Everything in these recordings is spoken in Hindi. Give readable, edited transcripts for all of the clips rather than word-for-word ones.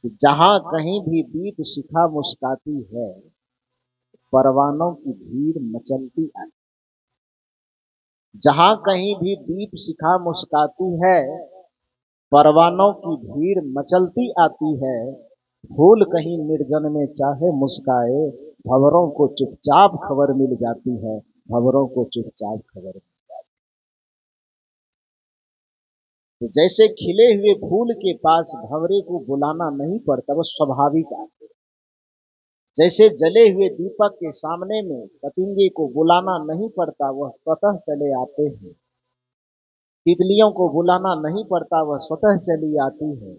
कि जहां कहीं भी दीप शिखा मुस्काती है, परवानों की भीड़ मचलती आती। जहां कहीं भी दीप शिखा मुस्काती है, परवानों की भीड़ मचलती आती है। फूल कहीं निर्जन में चाहे मुस्काए, भंवरों को चुपचाप खबर मिल जाती है। भंवरों को चुपचाप खबर। तो जैसे खिले हुए फूल के पास भंवरे को बुलाना नहीं पड़ता, वो स्वाभाविक आते। जैसे जले हुए दीपक के सामने में पतंगे को बुलाना नहीं पड़ता, वह स्वतः चले आते हैं। तितलियों को बुलाना नहीं पड़ता, वह स्वतः चली आती है।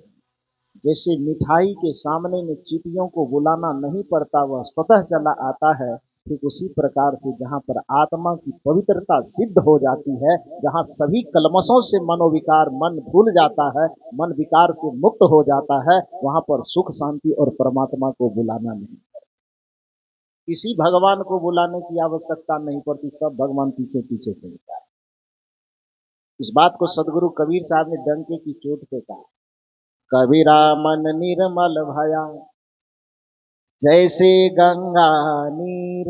जैसे मिठाई के सामने में चींटियों को बुलाना नहीं पड़ता, वह स्वतः चला आता है। ठीक उसी प्रकार से जहाँ पर आत्मा की पवित्रता सिद्ध हो जाती है, जहाँ सभी कलमशों से मनोविकार मन भूल जाता है, मन विकार से मुक्त हो जाता है, वहां पर सुख शांति और परमात्मा को बुलाना नहीं, किसी भगवान को बुलाने की आवश्यकता नहीं पड़ती। सब भगवान पीछे पीछे चलता है। इस बात को सदगुरु कबीर साहब ने डंके की चोट पे कहा। कबीरा मन निर्मल भया, जैसे गंगा नीर,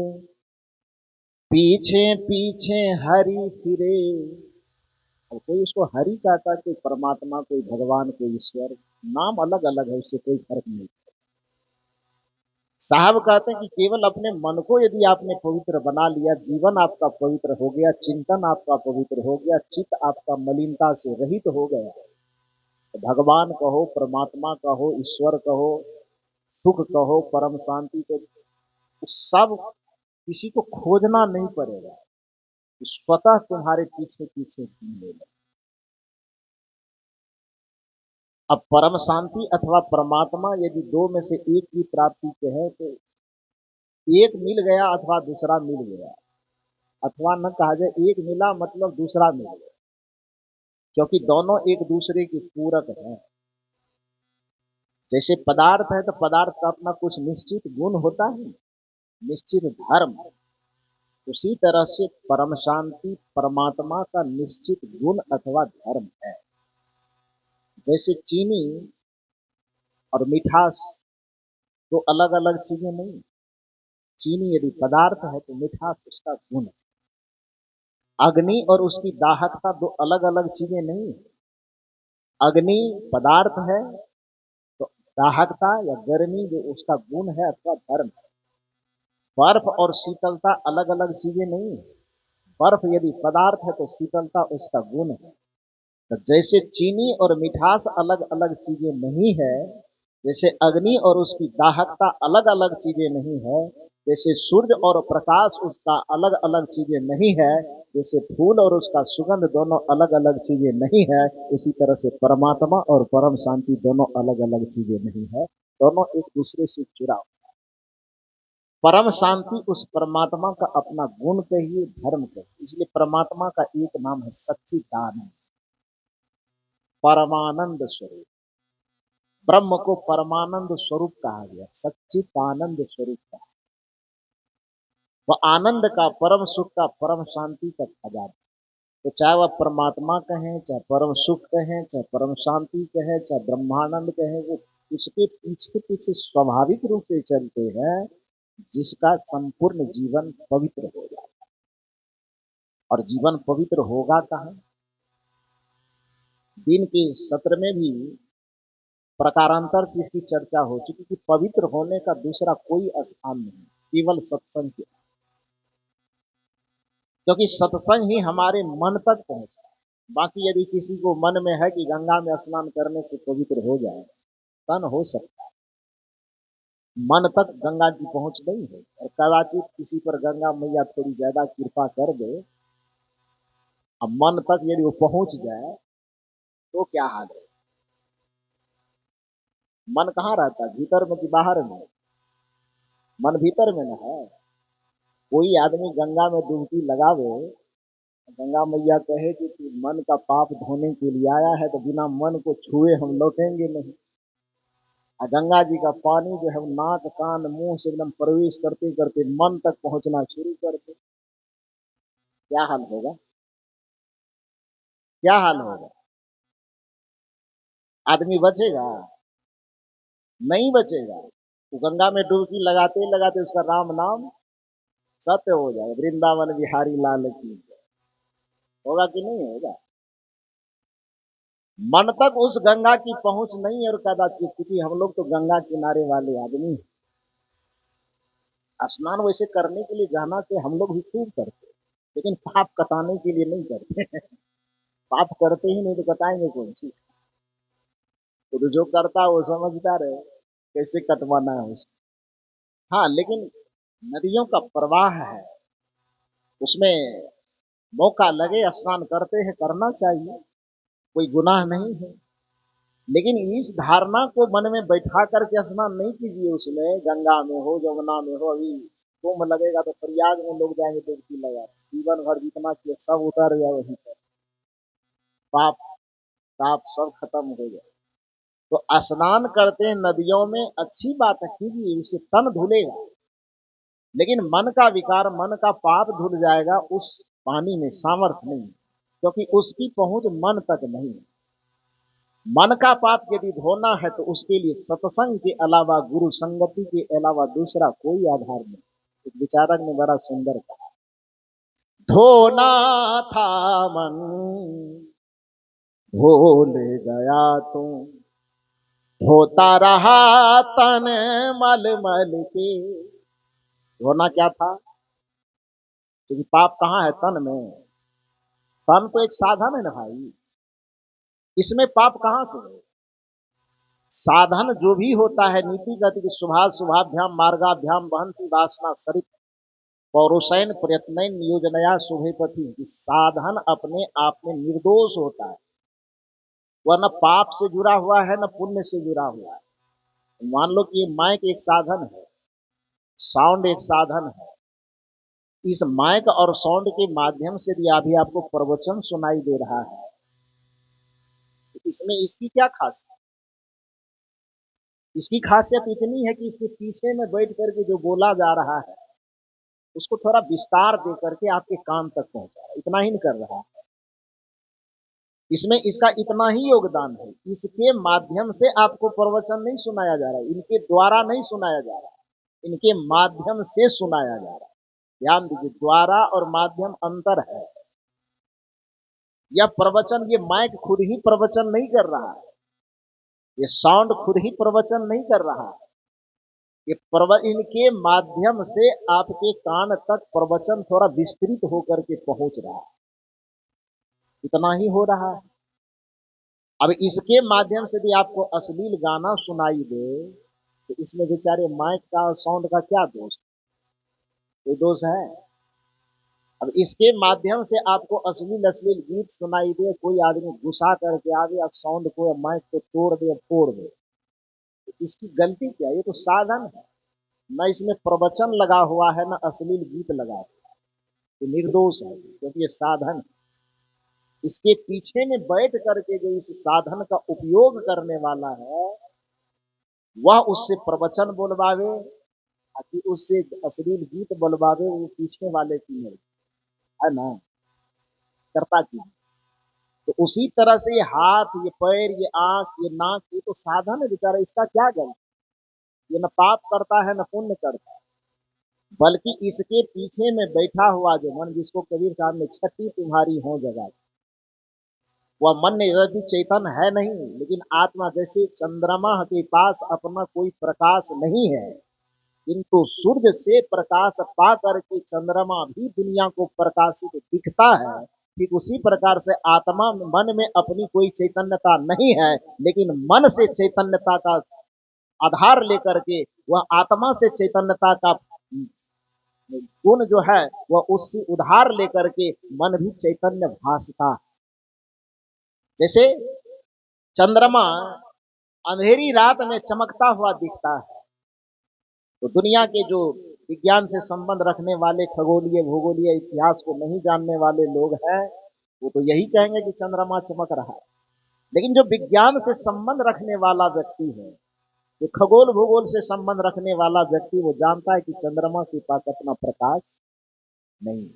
पीछे पीछे हरि फिरे। और कोई उसको हरि कहता, कोई परमात्मा, कोई भगवान, कोई ईश्वर, नाम अलग अलग है, उससे कोई फर्क नहीं। साहब कहते हैं कि केवल अपने मन को यदि आपने पवित्र बना लिया, जीवन आपका पवित्र हो गया, चिंतन आपका पवित्र हो गया, चित्त आपका मलिनता से रहित हो गया, तो भगवान कहो, परमात्मा कहो, ईश्वर कहो, सुख कहो, परम शांति को, सब किसी को खोजना नहीं पड़ेगा, स्वतः तुम्हारे पीछे पीछे घूमेगा। अब परम शांति अथवा परमात्मा यदि दो में से एक की प्राप्ति के है, तो एक मिल गया अथवा दूसरा मिल गया, अथवा न कहा जाए एक मिला मतलब दूसरा मिल गया, क्योंकि दोनों एक दूसरे के पूरक हैं। जैसे पदार्थ है तो पदार्थ का अपना कुछ निश्चित गुण होता है, निश्चित धर्म। उसी तरह से परम शांति परमात्मा का निश्चित गुण अथवा धर्म है। जैसे चीनी और मिठास तो अलग अलग चीजें नहीं। चीनी यदि पदार्थ है तो मिठास उसका गुण है। अग्नि और उसकी दाहकता दो अलग अलग चीजें नहीं है। अग्नि पदार्थ है, तो दाहकता या गर्मी जो उसका गुण है अथवा धर्म है। बर्फ और शीतलता अलग अलग चीजें नहीं है। बर्फ यदि पदार्थ है तो शीतलता उसका गुण है। तो जैसे चीनी और मिठास अलग अलग चीजें नहीं है, जैसे अग्नि और उसकी दाहकता अलग अलग चीजें नहीं है, जैसे सूर्य और प्रकाश उसका अलग अलग चीजें नहीं है, जैसे फूल और उसका सुगंध दोनों अलग अलग चीजें नहीं है, उसी तरह से परमात्मा और परम शांति दोनों अलग अलग चीजें नहीं है, दोनों एक दूसरे से जुड़ा। परम शांति उस परमात्मा का अपना गुण कहिए, धर्म कहिए। इसलिए परमात्मा का एक नाम है सच्चिदानंद, परमानंद स्वरूप। ब्रह्म को परमानंद स्वरूप कहा गया, सच्चिदानंद स्वरूप कहा। वह आनंद का, परम सुख का, परम शांति का खजाना। तो चाहे वह परमात्मा कहें, चाहे परम सुख कहें, चाहे परम शांति कहें, चाहे ब्रह्मानंद कहें, वो उसके पीछे पीछे स्वाभाविक रूप से चलते हैं, जिसका संपूर्ण जीवन पवित्र हो जाए। और जीवन पवित्र होगा कहाँ? दिन के सत्र में भी प्रकारांतर से इसकी चर्चा हो चुकी कि पवित्र होने का दूसरा कोई स्थान नहीं, केवल सत्संग के। क्योंकि सत्संग ही हमारे मन तक पहुंचता है। बाकी यदि किसी को मन में है कि गंगा में स्नान करने से पवित्र हो जाए, तन हो सकता है, मन तक गंगा की पहुंच नहीं है। और कदाचित किसी पर गंगा मैया थोड़ी ज्यादा कृपा कर दे, अब मन तक यदि वो पहुंच जाए तो क्या हाल है? मन कहाँ रहता है, भीतर में कि बाहर में? मन भीतर में न है। कोई आदमी गंगा में डुबकी लगावे, गंगा मैया कहे कि तू मन का पाप धोने के लिए आया है, तो बिना मन को छुए हम लौटेंगे नहीं। और गंगा जी का पानी जो है वो नाक कान मुंह से एकदम प्रवेश करते करते मन तक पहुंचना शुरू कर दे, क्या हाल होगा? क्या हाल होगा? आदमी बचेगा? नहीं बचेगा। वो गंगा में डुबकी लगाते लगाते उसका राम नाम सत्य हो जाएगा। वृंदावन बिहारी लाल की जय। होगा कि नहीं होगा? मन तक उस गंगा की पहुंच नहीं है, और कदाचित, क्योंकि हम लोग तो गंगा किनारे वाले आदमी हैं। स्नान वैसे करने के लिए जाना से हम लोग भी खूब करते हैं, लेकिन पाप कटाने के लिए नहीं करते। पाप करते ही नहीं तो कटाएंगे कौन सी? तो जो करता है वो समझता रहे कैसे कटवाना है उसको। हाँ, लेकिन नदियों का प्रवाह है, उसमें मौका लगे स्नान करते हैं, करना चाहिए, कोई गुनाह नहीं है। लेकिन इस धारणा को मन में बैठा करके स्नान नहीं कीजिए। उसमें गंगा में हो, जमुना में हो, अभी कुंभ लगेगा तो प्रयाग में लोग जाएंगे डुबकी लगा, जीवन भर जितना किया सब उतर गया वहीं पर, पाप ताप सब खत्म हो गया। तो स्नान करते हैं नदियों में, अच्छी बात है, कीजिए, उससे तन धुलेगा। लेकिन मन का विकार, मन का पाप धुल जाएगा, उस पानी में सामर्थ्य नहीं, क्योंकि उसकी पहुंच मन तक नहीं है। मन का पाप यदि धोना है तो उसके लिए सत्संग के अलावा, गुरु संगति के अलावा दूसरा कोई आधार नहीं। एक विचारक ने बड़ा सुंदर कहा, धोना था मन भूल गया तुम, धोता रहा तन मल मल के। धोना क्या था? क्योंकि पाप कहाँ है? तन में। तन तो एक साधन है ना भाई, इसमें पाप कहां से है? साधन जो भी होता है, नीति गति शुभा शुभाभ्याम मार्गाभ्याम वहंती वासना सरित पौरुषैन प्रयत्न नियोजनया शुभे पथि। साधन अपने आप में निर्दोष होता है, वह न पाप से जुड़ा हुआ है न पुण्य से जुड़ा हुआ है। मान लो कि ये माइक एक साधन है, साउंड एक साधन है। इस माइक और साउंड के माध्यम से यदि अभी आपको प्रवचन सुनाई दे रहा है, तो इसमें इसकी क्या खासियत? इसकी खासियत इतनी है कि इसके पीछे में बैठ करके जो बोला जा रहा है उसको थोड़ा विस्तार दे करके आपके कान तक पहुंचा रहा है, इतना ही नहीं कर रहा है। इसमें इसका इतना ही योगदान है। इसके माध्यम से आपको प्रवचन नहीं सुनाया जा रहा है, इनके द्वारा नहीं सुनाया जा रहा है, इनके माध्यम से सुनाया जा रहा है। ध्यान दीजिए, द्वारा और माध्यम अंतर है। यह प्रवचन, ये माइक खुद ही प्रवचन नहीं कर रहा है, ये साउंड खुद ही प्रवचन नहीं कर रहा है, इनके माध्यम से आपके कान तक प्रवचन थोड़ा विस्तृत होकर के पहुंच रहा है, इतना ही हो रहा है। अब इसके माध्यम से भी आपको अश्लील गाना सुनाई दे तो इसमें बेचारे माइक का और साउंड का क्या दोष? कोई दोष है? अब इसके माध्यम से आपको अश्लील अश्लील गीत सुनाई दे, कोई आदमी गुस्सा करके आगे अब साउंड को या माइक को तोड़ दे, फोड़ दे, तो इसकी गलती क्या? ये तो साधन है, न इसमें प्रवचन लगा हुआ है न अश्लील गीत लगा हुआ है, ये निर्दोष है क्योंकि ये साधन है। इसके पीछे में बैठ करके जो इस साधन का उपयोग करने वाला है वह उससे प्रवचन बोलवावे, ताकि उससे अश्लील गीत बोलवावे, वो पीछे वाले की नहीं है ना, करता की। तो उसी तरह से ये हाथ, ये पैर, ये आंख, ये नाक, ये तो साधन है बेचारा, इसका क्या गलती? ये न पाप करता है न पुण्य करता है, बल्कि इसके पीछे में बैठा हुआ जो मन, जिसको कबीर साहब ने छठी तुम्हारी हो जगह, वह मन यदि चैतन्य है नहीं, लेकिन आत्मा जैसे चंद्रमा के पास अपना कोई प्रकाश नहीं है, किंतु सूर्य से प्रकाश पा करके चंद्रमा भी दुनिया को प्रकाशित दिखता है, ठीक उसी प्रकार से आत्मा मन में अपनी कोई चैतन्यता नहीं है, लेकिन मन से चैतन्यता का आधार लेकर के वह आत्मा से चैतन्यता का गुण जो है वह उससे उधार लेकर के मन भी चैतन्य भासता है। जैसे चंद्रमा अंधेरी रात में चमकता हुआ दिखता है, तो दुनिया के जो विज्ञान से संबंध रखने वाले, खगोलीय भूगोलीय इतिहास को नहीं जानने वाले लोग हैं, वो तो यही कहेंगे कि चंद्रमा चमक रहा है। लेकिन जो विज्ञान से संबंध रखने वाला व्यक्ति है, जो खगोल भूगोल से संबंध रखने वाला व्यक्ति, वो जानता है कि चंद्रमा के पास अपना प्रकाश नहीं,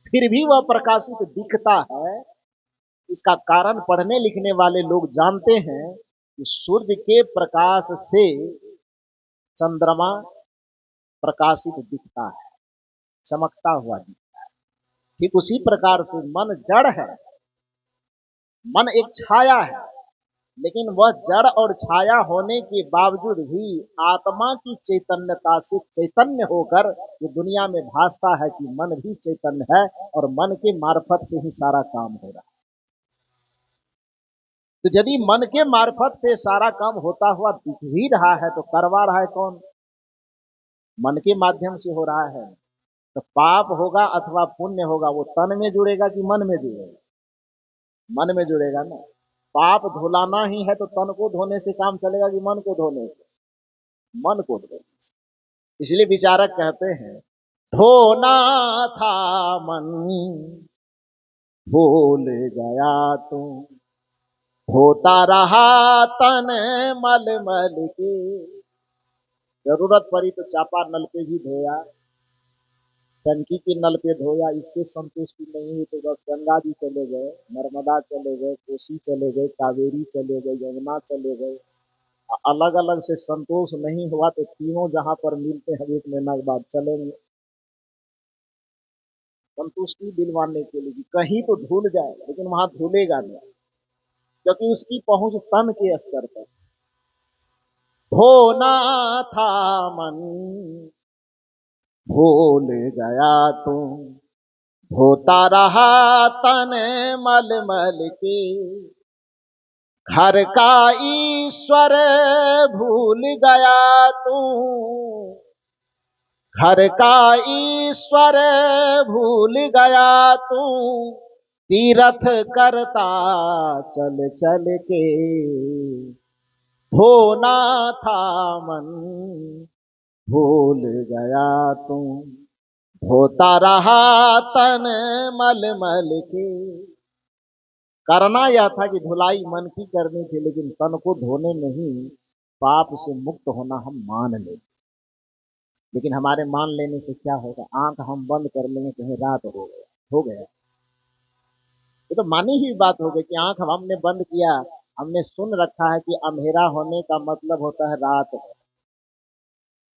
फिर भी वह प्रकाशित दिखता है। इसका कारण पढ़ने लिखने वाले लोग जानते हैं कि सूर्य के प्रकाश से चंद्रमा प्रकाशित दिखता है, चमकता हुआ दिखता है। ठीक उसी प्रकार से मन जड़ है, मन एक छाया है, लेकिन वह जड़ और छाया होने के बावजूद भी आत्मा की चैतन्यता से चैतन्य होकर ये दुनिया में भासता है कि मन भी चैतन्य है और मन के मार्फत से ही सारा काम हो रहा है। तो यदि मन के मार्फत से सारा काम होता हुआ दिख भी रहा है तो करवा रहा है कौन? मन के माध्यम से हो रहा है। तो पाप होगा अथवा पुण्य होगा वो तन में जुड़ेगा कि मन में जुड़ेगा? मन में जुड़ेगा ना। पाप धुलाना ही है तो तन को धोने से काम चलेगा कि मन को धोने से? मन को धोने से। इसलिए विचारक कहते हैं धोना था मन भूल गया तू, धोता रहा तन मल मल के। जरूरत पड़ी तो चापा नल पे भी धोया, टंकी के नल पे धोया, इससे संतुष्टि नहीं हुई तो बस गंगा जी चले गए, नर्मदा चले गए, कोसी चले गए, कावेरी चले गए, यमुना चले गए। अलग अलग से संतोष नहीं हुआ तो तीनों जहां पर मिलते हैं एक महीना के बाद चलेंगे संतुष्टि दिलवाने के लिए। कहीं तो धुल जाए, लेकिन वहां धुलेगा नहीं क्योंकि उसकी पहुंच तन के स्तर पर। धोना था मन भूल गया तू, धोता रहा तन मल मल के। घर का ईश्वर भूल गया तू, घर का ईश्वर भूल गया तू, तीरथ करता चल चल के। धोना था मन भूल गया तू, धोता रहा तन मल मल के। करना यह था कि धुलाई मन की करनी थी, लेकिन तन को धोने नहीं, पाप से मुक्त होना हम मान लें। लेकिन हमारे मान लेने से क्या होगा? आंख हम बंद कर लेंगे, कहीं रात हो गया। ये तो मानी ही बात हो गई कि आंख हमने बंद किया, हमने सुन रखा है कि अंधेरा होने का मतलब होता है रात।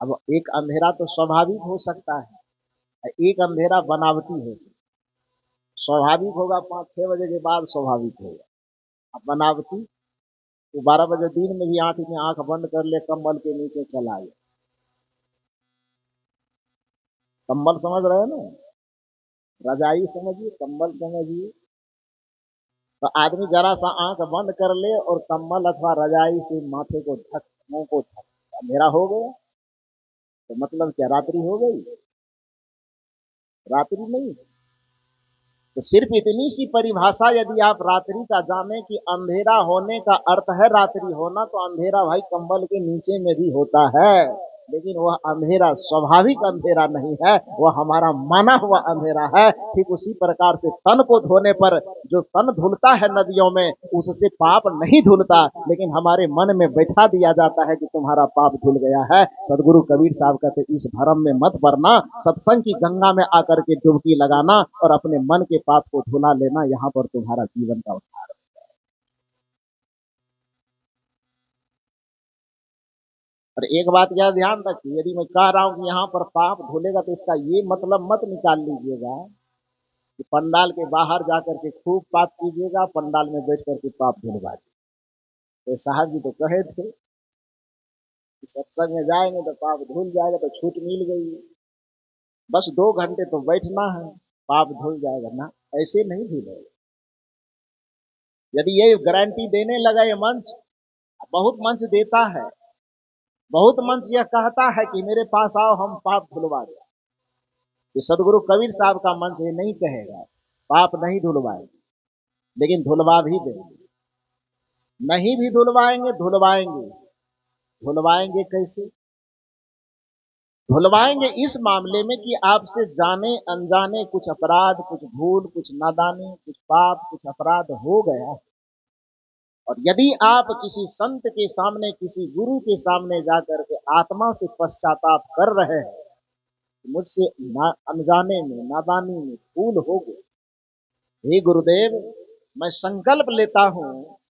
अब एक अंधेरा तो स्वाभाविक हो सकता है, एक अंधेरा बनावटी हो सकता है। स्वाभाविक होगा 5-6 बजे के बाद स्वाभाविक होगा, अब बनावटी तो 12 बजे दिन में भी आंख बंद कर ले, कंबल के नीचे चला जाए। कंबल समझ रहे हो ना, रजाई समझिए, कंबल समझिए। तो आदमी जरा सा आंख बंद कर ले और कंबल अथवा रजाई से माथे को ढक, मुंह को ढक, अंधेरा हो गया। तो मतलब क्या रात्रि हो गई? रात्रि नहीं। तो सिर्फ इतनी सी परिभाषा यदि आप रात्रि का जाने कि अंधेरा होने का अर्थ है रात्रि होना, तो अंधेरा भाई कंबल के नीचे में भी होता है, लेकिन वह अंधेरा स्वाभाविक अंधेरा नहीं है, वह हमारा माना हुआ अंधेरा है। ठीक उसी प्रकार से तन को धोने पर जो तन धुलता है नदियों में, उससे पाप नहीं धुलता, लेकिन हमारे मन में बैठा दिया जाता है कि तुम्हारा पाप धुल गया है। सदगुरु कबीर साहब कहते इस भरम में मत पड़ना, सत्संग की गंगा में आकर के डुबकी लगाना और अपने मन के पाप को धुला लेना, यहाँ पर तुम्हारा जीवन का उद्धार। और एक बात क्या ध्यान रखिए, यदि मैं कह रहा हूं कि यहाँ पर पाप धुलेगा तो इसका ये मतलब मत निकाल लीजिएगा कि पंडाल के बाहर जाकर के खूब पाप कीजिएगा, पंडाल में बैठ करके पाप धुलवा दीजिए। तो साहब जी तो कहे थे कि सत्संग में जाएंगे तो पाप धुल जाएगा, तो छूट मिल गई, बस 2 घंटे तो बैठना है, पाप धुल जाएगा ना। ऐसे नहीं धुलेगा। यदि ये गारंटी देने लगा ये मंच, बहुत मंच देता है, बहुत मंच यह कहता है कि मेरे पास आओ हम पाप धुलवा दें। ये सदगुरु कबीर साहब का मंच ये नहीं कहेगा पाप नहीं धुलवाएंगे, लेकिन धुलवा भी देंगे। नहीं भी धुलवाएंगे, धुलवाएंगे। धुलवाएंगे कैसे? धुलवाएंगे इस मामले में कि आपसे जाने अनजाने कुछ अपराध, कुछ भूल, कुछ नादानी, कुछ पाप, कुछ अपराध हो गया, और यदि आप किसी संत के सामने, किसी गुरु के सामने जाकर के आत्मा से पश्चाताप कर रहे हैं, मुझसे अनजाने में, नादानी में भूल हो गई, हे गुरुदेव मैं संकल्प लेता हूं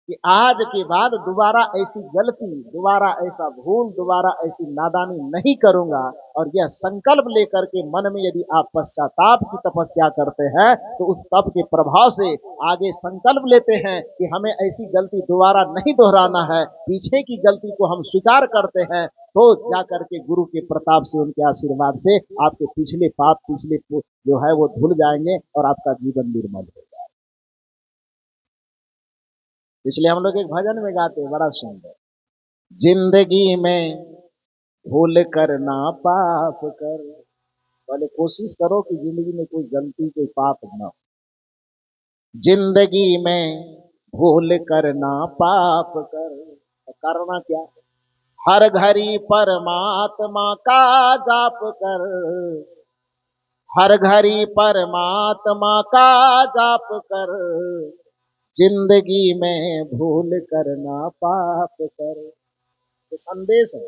कि आज के बाद दोबारा ऐसी गलती, दोबारा ऐसा भूल, दोबारा ऐसी नादानी नहीं करूंगा। और यह संकल्प लेकर के मन में यदि आप पश्चाताप की तपस्या करते हैं तो उस तप के प्रभाव से आगे संकल्प लेते हैं कि हमें ऐसी गलती दोबारा नहीं दोहराना है, पीछे की गलती को हम स्वीकार करते हैं, तो जाकर के गुरु के प्रताप से, उनके आशीर्वाद से आपके पिछले पाप, पिछले जो है वो धुल जाएंगे और आपका जीवन निर्मल होगा। इसलिए हम लोग एक भजन में गाते हैं, बड़ा सुंदर, जिंदगी में भूल कर ना पाप कर। पहले कोशिश करो कि जिंदगी में कोई गलती, कोई पाप ना हो। जिंदगी में भूल कर ना पाप कर। तो करना क्या? हर घड़ी परमात्मा का जाप कर। हर घड़ी परमात्मा का जाप कर। जिंदगी में भूल करना पाप कर। ये संदेश है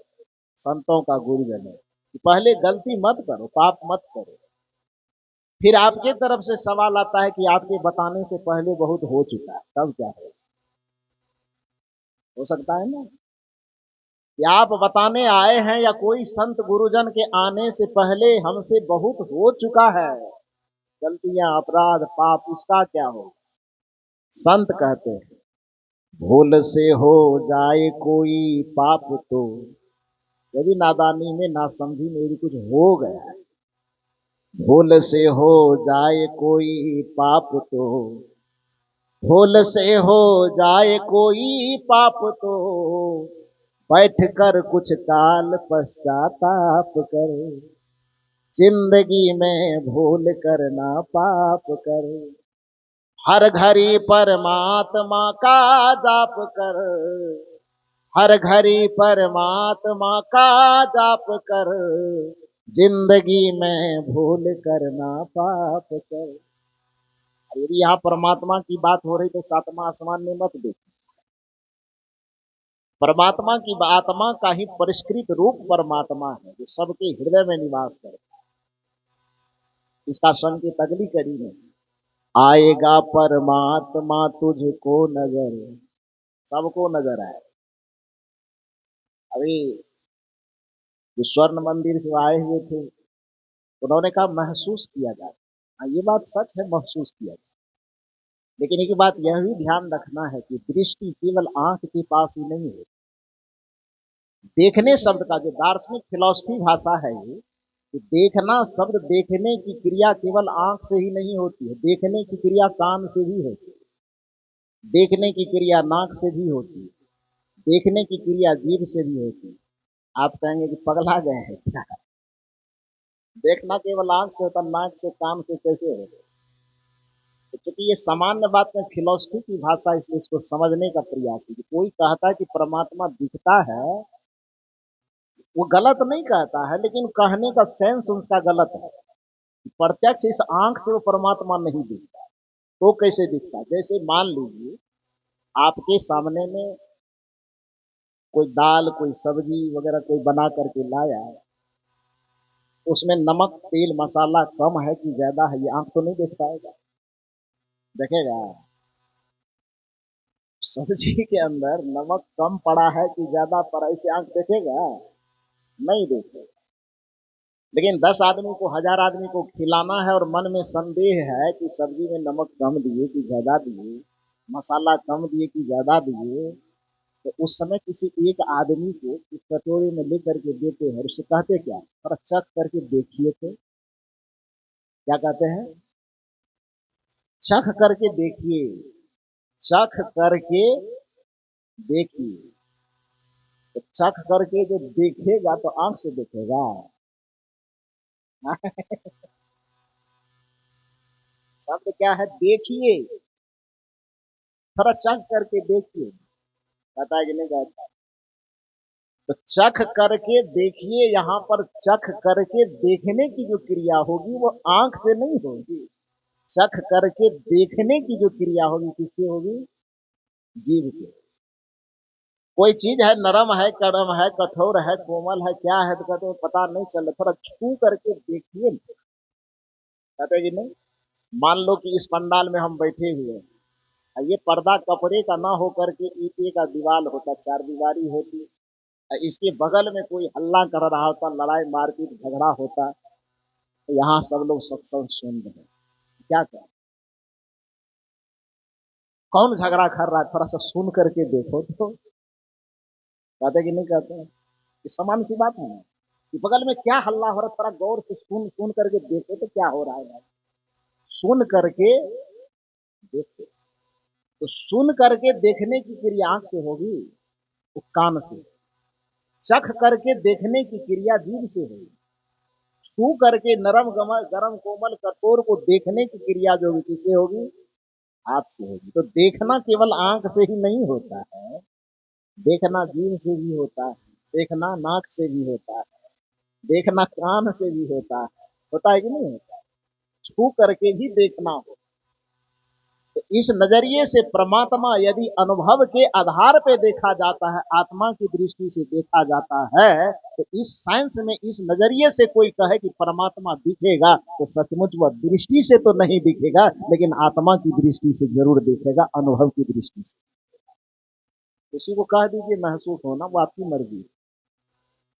संतों का, गुरुजन है कि पहले गलती मत करो, पाप मत करो। फिर आपके तरफ से सवाल आता है कि आपके बताने से पहले बहुत हो चुका है, तब क्या हो सकता है ना कि आप बताने आए हैं या कोई संत गुरुजन के आने से पहले हमसे बहुत हो चुका है, गलतियां, अपराध, पाप, उसका क्या हो। संत कहते हैं भूल से हो जाए कोई पाप तो, यदि नादानी में, नासमझी में यदि कुछ हो गया है, भूल से हो जाए कोई पाप तो, भूल से हो जाए कोई पाप तो, बैठ कर कुछ काल पश्चाताप कर। जिंदगी में भूल करना पाप कर। हर घड़ी परमात्मा का जाप कर। हर घड़ी परमात्मा का जाप कर। जिंदगी में भूल करना पाप कर। यदि यहाँ परमात्मा की बात हो रही तो सातवां आसमान में मत देखो। परमात्मा की आत्मा का ही परिष्कृत रूप परमात्मा है जो सबके हृदय में निवास करता है। इसका संकेत अगली कड़ी में, आएगा परमात्मा तुझको नजर। सबको नजर आए। अभी जो स्वर्ण मंदिर से आए हुए थे उन्होंने कहा महसूस किया जाए। हाँ, ये बात सच है, महसूस किया जाए। लेकिन एक बात यह भी ध्यान रखना है कि दृष्टि केवल आंख के पास ही नहीं है। देखने शब्द का जो दार्शनिक फिलॉसफी भाषा है ये, कि देखना शब्द, देखने की क्रिया केवल आंख से ही नहीं होती है, देखने की क्रिया कान से भी होती है, देखने की क्रिया नाक से भी होती है, देखने की क्रिया जीभ से भी होती है। आप कहेंगे कि पगला गए हैं क्या? देखना केवल आंख से होता, नाक से, कान से कैसे होगा? तो क्योंकि ये सामान्य बात में फिलॉसफी की भाषा, इसलिए इसको समझने का प्रयास कीजिए। कोई कहता है कि परमात्मा दिखता है, वो गलत नहीं कहता है, लेकिन कहने का सेंस उसका गलत है। प्रत्यक्ष इस आंख से वो परमात्मा नहीं दिखता। तो कैसे दिखता? जैसे मान लीजिए आपके सामने में कोई दाल, कोई सब्जी वगैरह कोई बना करके लाया, उसमें नमक, तेल, मसाला कम है कि ज्यादा है, ये आंख तो नहीं देख पाएगा। देखेगा? सब्जी के अंदर नमक कम पड़ा है कि ज्यादा पड़ा, इसे आंख देखेगा? नहीं देखेगा। लेकिन 10 आदमी को, 1000 आदमी को खिलाना है और मन में संदेह है कि सब्जी में नमक कम दिए कि ज्यादा दिए, मसाला कम दिए कि ज्यादा दिए, तो उस समय किसी एक आदमी को इस कटोरे में लेकर के देते हैं और उससे कहते क्या, थोड़ा चख करके देखिए तो। क्या कहते हैं? चख करके देखिए। चख करके देखिए। तो चख करके जो देखेगा तो आंख से देखेगा। शब्द क्या है? देखिए। थोड़ा चख करके देखिए। कहता है कि नहीं कहता? तो चख करके देखिए, यहां पर चख करके देखने की जो क्रिया होगी वो आंख से नहीं होगी। चख करके देखने की जो क्रिया होगी किससे होगी? जीभ से। कोई चीज है, नरम है, कड़म है, कठोर है, कोमल है, क्या है, तो कहते हैं पता नहीं चल रहा, थोड़ा छू करके देखिए। कहते हैं कि नहीं? मान लो कि इस पंडाल में हम बैठे हुए हैं, ये पर्दा कपड़े का ना हो करके ईंटे का दीवार होता, चार दीवारी होती, इसके बगल में कोई हल्ला कर रहा होता, लड़ाई मारपीट झगड़ा होता, तो यहाँ सब लोग सत्संग सुन रहे हैं। क्या करें, कौन झगड़ा कर रहा है, थोड़ा सा सुन करके देखो तो। कहते कि नहीं कहते हैं, ये सामान्य सी बात है कि बगल में क्या हल्ला हो रहा है, थोड़ा गौर से सुन सुन करके देखो तो क्या हो रहा है भाई। सुन करके देखो, तो सुन करके देखने की क्रिया आंख से होगी, वो कान से। चख करके देखने की क्रिया जीभ से होगी। छू करके नरम गमल गरम कोमल कठोर को देखने की क्रिया जो होगी किससे होगी, हाथ से होगी। तो देखना केवल आंख से ही नहीं होता है, देखना जीभ से भी होता है, देखना नाक से भी होता है, देखना कान से भी होता है कि नहीं होता है? छू करके भी देखना हो, तो इस नजरिए से परमात्मा यदि अनुभव के आधार पे देखा जाता है, आत्मा की दृष्टि से देखा जाता है, तो इस साइंस में इस नजरिए से कोई कहे कि परमात्मा दिखेगा, तो सचमुच वह दृष्टि से तो नहीं दिखेगा, लेकिन आत्मा की दृष्टि से जरूर दिखेगा, अनुभव की दृष्टि से। किसी को कह दीजिए महसूस होना, वो आपकी मर्जी।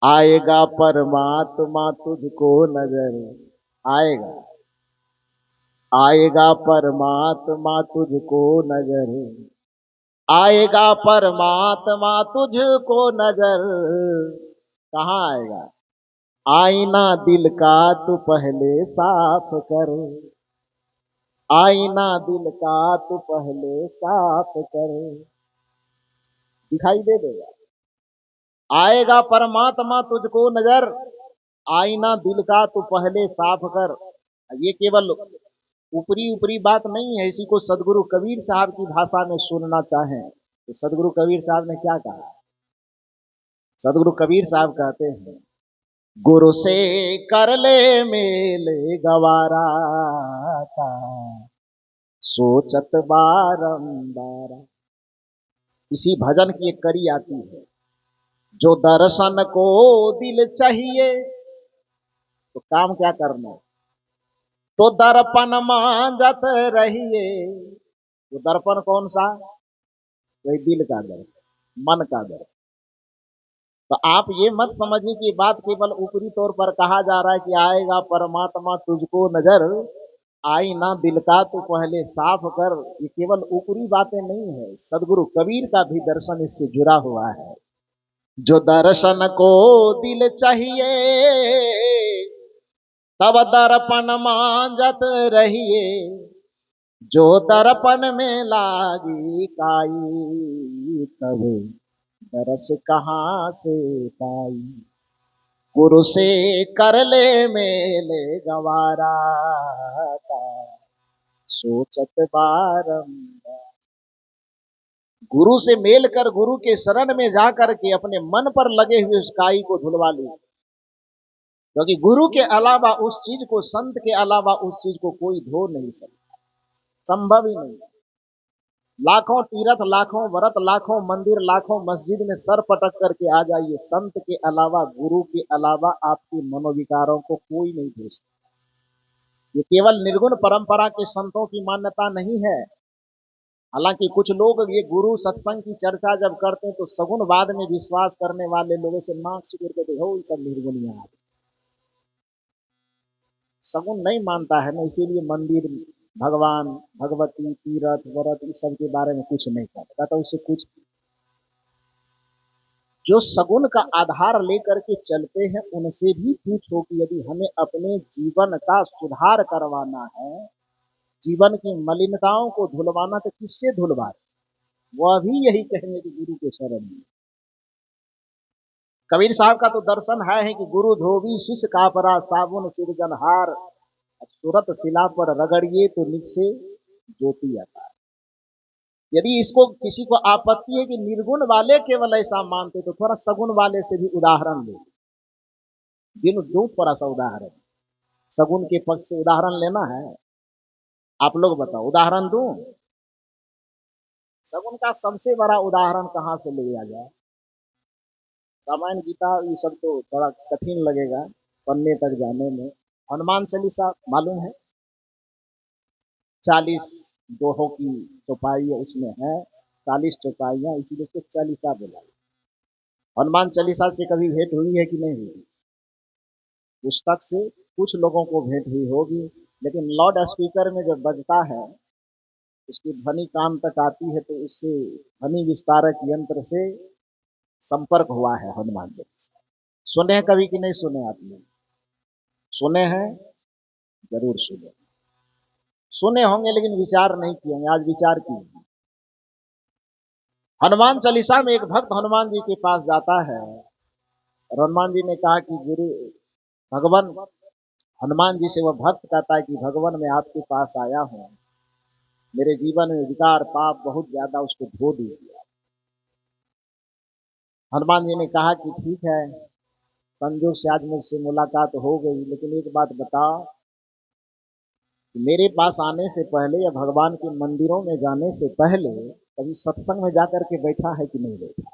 आएगा परमात्मा तुझको नजर आएगा, आएगा परमात्मा तुझको नजर, आएगा परमात्मा तुझको नजर। कहाँ आएगा, आईना दिल का तू पहले साफ कर, आईना दिल का तू पहले साफ कर, दिखाई दे देगा। आएगा परमात्मा तुझको नजर, आईना दिल का तू पहले साफ कर। ये केवल ऊपरी ऊपरी बात नहीं है, इसी को सदगुरु कबीर साहब की भाषा में सुनना चाहें तो सदगुरु कबीर साहब ने क्या कहा। सदगुरु कबीर साहब कहते हैं, गुरु से कर ले मेल गवारा का, सोचत बारंबार। इसी भजन की एक कड़ी आती है, जो दर्शन को दिल चाहिए तो काम क्या करना, तो दर्पण मांजत रहिए। वो दर्पण कौन सा, वही दिल का दर्पण, मन का दर्पण। तो आप ये मत समझिए कि बात केवल ऊपरी तौर पर कहा जा रहा है कि आएगा परमात्मा तुझको नजर, आई ना दिल का तू पहले साफ कर। ये केवल ऊपरी बातें नहीं है, सदगुरु कबीर का भी दर्शन इससे जुड़ा हुआ है। जो दर्शन को दिल चाहिए तब दर्पण मांजत रहिए, जो दर्पण में लागी काई तब दरस कहाँ से पाई। गुरु से कर ले मेले गवारा का, सोचत बारंबार। गुरु से मेल कर, गुरु के शरण में जाकर के अपने मन पर लगे हुए उस काई को धुलवा ली, क्योंकि गुरु के अलावा उस चीज को, संत के अलावा उस चीज को कोई धो नहीं सकता, संभव ही नहीं। लाखों तीर्थ, लाखों व्रत, लाखों मंदिर, लाखों मस्जिद में सर पटक करके आ जाइए, संत के अलावा, गुरु के अलावा आपके मनोविकारों को कोई नहीं धो सकता। ये केवल निर्गुण परंपरा के संतों की मान्यता नहीं है। हालांकि कुछ लोग ये गुरु सत्संग की चर्चा जब करते हैं तो सगुनवाद में विश्वास करने वाले लोगों से नाक सिकुड़ के देखो, सब निर्गुणिया, सगुन नहीं मानता है ना, इसीलिए मंदिर, भगवान, भगवती, तीर्थ व्रत इस सब के बारे में कुछ नहीं कहता, तो उससे कुछ। जो सगुन का आधार लेकर के चलते हैं उनसे भी पूछो कि यदि हमें अपने जीवन का सुधार करवाना है, जीवन की मलिनताओं को धुलवाना, तो किससे धुलवाए। वह भी यही कहेंगे कि गुरु के शरण में। कबीर साहब का तो दर्शन है कि गुरु धोबी शिष्य कापरा, साबुन सिरजनहार, सूरत शिला पर रगड़िए तो निकसे ज्योति आता है। यदि इसको किसी को आपत्ति है कि निर्गुण वाले केवल ऐसा मानते, तो थोड़ा सगुन वाले से भी उदाहरण ले, दिन दो थोड़ा सा उदाहरण, सगुन के पक्ष से उदाहरण लेना है। आप लोग बताओ, उदाहरण दूं। सगुन का सबसे बड़ा उदाहरण कहां से लिया जाए। रामायण गीता ये सब तो थोड़ा कठिन लगेगा पढ़ने तक जाने में। हनुमान चालीसा मालूम है, 40 दोहों की चौपाई उसमें है, 40 चौपाइयां, इसीलिए उसको चालीसा बोला। हनुमान चालीसा से कभी भेंट हुई है कि नहीं हुई? पुस्तक से कुछ लोगों को भेंट हुई होगी, लेकिन लाउड स्पीकर में जब बजता है, उसकी ध्वनि कान तक आती है, तो उससे ध्वनि विस्तारक यंत्र से संपर्क हुआ है हनुमान चालीसा। सुने हैं कभी कि नहीं सुने आपने? सुने हैं? जरूर सुने। सुने होंगे लेकिन विचार नहीं किए होंगे, आज विचार किए। हनुमान चालीसा में एक भक्त हनुमान जी के पास जाता है और हनुमान जी ने कहा कि गुरु भगवान, हनुमान जी से वह भक्त कहता है कि भगवान मैं आपके पास आया हूं, मेरे जीवन में विकार पाप बहुत ज्यादा, उसको धो दीजिए। हनुमान जी ने कहा कि ठीक है, संजोग से आज मुझसे मुलाकात हो गई, लेकिन एक बात बताओ कि मेरे पास आने से पहले या भगवान के मंदिरों में जाने से पहले कभी सत्संग में जाकर के बैठा है कि नहीं बैठा?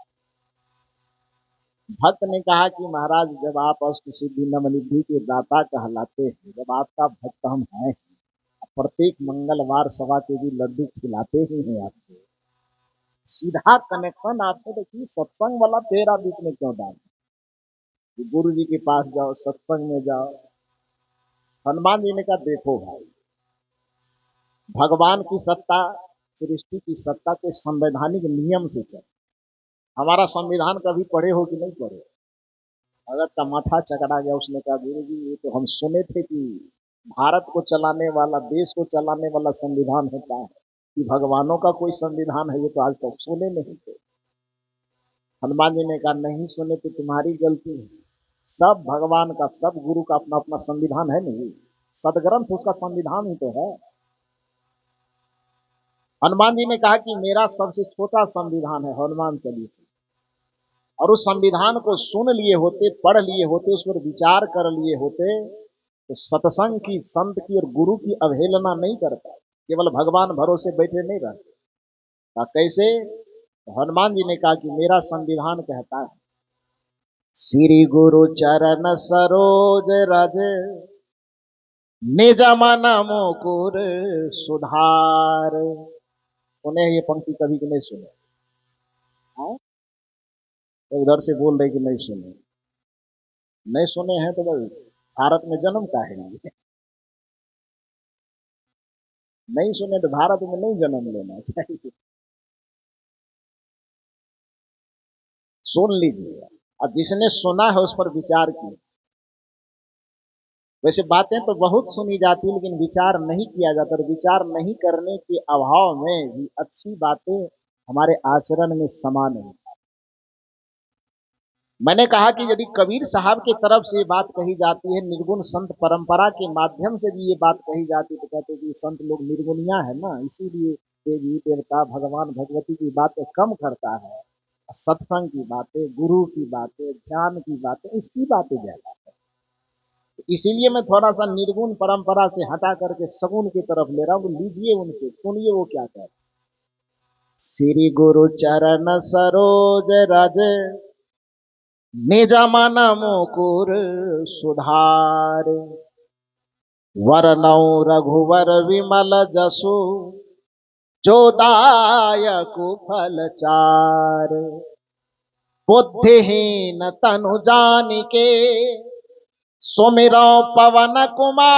भक्त ने कहा कि महाराज, जब आप अष्ट सिद्धि नवनिधि के दाता कहलाते हैं, जब आपका भक्त हम हैं, प्रत्येक मंगलवार सवा के जी लड्डू खिलाते ही हैं आपको, सीधा कनेक्शन आपसे, देखिए सत्संग वाला तेरा बीच में क्यों डाल? गुरु जी के पास जाओ, सत्संग में जाओ। हनुमान जी ने कहा देखो भाई, भगवान की सत्ता, सृष्टि की सत्ता तो संवैधानिक नियम से चले। हमारा संविधान कभी पढ़े हो कि नहीं पढ़े? अगर का माथा चकरा गया, उसने कहा गुरु जी ये तो हम सुने थे कि भारत को चलाने वाला, देश को चलाने वाला संविधान होता है, कि भगवानों का कोई संविधान है, ये तो आज तक सुने नहीं थे। हनुमान जी ने कहा नहीं सुने तो तुम्हारी गलती है, सब भगवान का, सब गुरु का अपना अपना संविधान है, नहीं सदग्रंथ उसका संविधान ही तो है। हनुमान जी ने कहा कि मेरा सबसे छोटा संविधान है हनुमान चालीसा, और उस संविधान को सुन लिए होते, पढ़ लिए होते, उस पर विचार कर लिए होते, तो सत्संग की, संत की और गुरु की अवहेलना नहीं करता, केवल भगवान भरोसे बैठे नहीं रहते। कैसे? तो हनुमान जी ने कहा कि मेरा संविधान कहता है, श्री गुरु चरण सरोज रज निज मन मुकुर सुधार। उन्हें ये पंक्ति कभी कि नहीं सुने? हाँ? तो उधर से बोल रहे कि नहीं सुने। नहीं सुने हैं तो बस भारत में जन्म का है, नहीं सुने तो भारत में नहीं जन्म लेना चाहिए। सुन लीजिए, और जिसने सुना है उस पर विचार कीजिए। वैसे बातें तो बहुत सुनी जाती है, लेकिन विचार नहीं किया जाता, और विचार नहीं करने के अभाव में भी अच्छी बातें हमारे आचरण में समा नहीं। मैंने कहा कि यदि कबीर साहब की तरफ से बात कही जाती है, निर्गुण संत परंपरा के माध्यम से भी ये बात कही जाती है, तो कहते हैं कि संत लोग निर्गुणिया है ना, इसीलिए देवी देवता भगवान भगवती की बातें कम करता है, सत्संग की बातें, गुरु की बातें, ध्यान की बातें, इसकी बातें ज्यादा है। तो इसीलिए मैं थोड़ा सा निर्गुण परंपरा से हटा करके सगुन की तरफ ले रहा हूं। लीजिए उनसे, सुनिए वो क्या कहते हैं। श्री गुरु चरण सरोज रज निज मन मुकुर सुधार, वरनौ रघुवर विमल जसु जो दायक फल चार, बुद्धिहीन तनु जानिके सुमिरो पवन कुमार,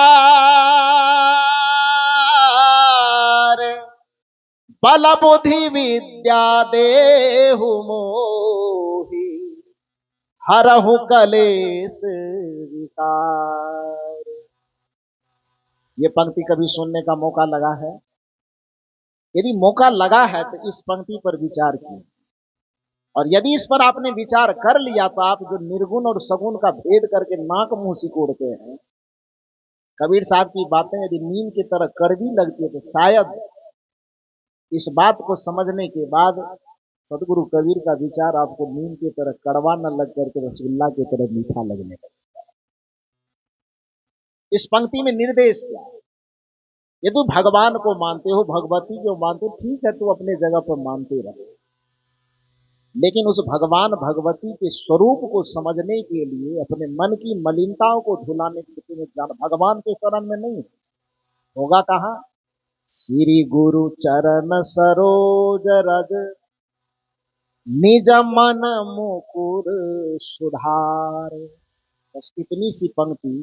बल बुद्धि विद्या देहु मोहि हरहु कलेश विकार। ये पंक्ति कभी सुनने का मौका लगा है? यदि मौका लगा है तो इस पंक्ति पर विचार कीजिए, और यदि इस पर आपने विचार कर लिया तो आप जो निर्गुण और सगुण का भेद करके नाक मुंह सिकोड़ते हैं, कबीर साहब की बातें यदि नीम की तरह कड़वी लगती है, तो शायद इस बात को समझने के बाद सदगुरु कबीर का विचार आपको नीम की तरह कड़वा न लग करके रसगुल्ला की तरह मीठा लगने लगे। इस पंक्ति में निर्देश क्या है? यदि भगवान को मानते हो, भगवती को मानते हो, ठीक है, तो अपने जगह पर मानते रहो, लेकिन उस भगवान भगवती के स्वरूप को समझने के लिए अपने मन की मलिनताओं को धुलाने के लिए जान, भगवान के शरण में नहीं होगा कहां? श्री गुरु चरण सरोज रज निज मन मुकुर सुधार। बस इतनी सी पंक्ति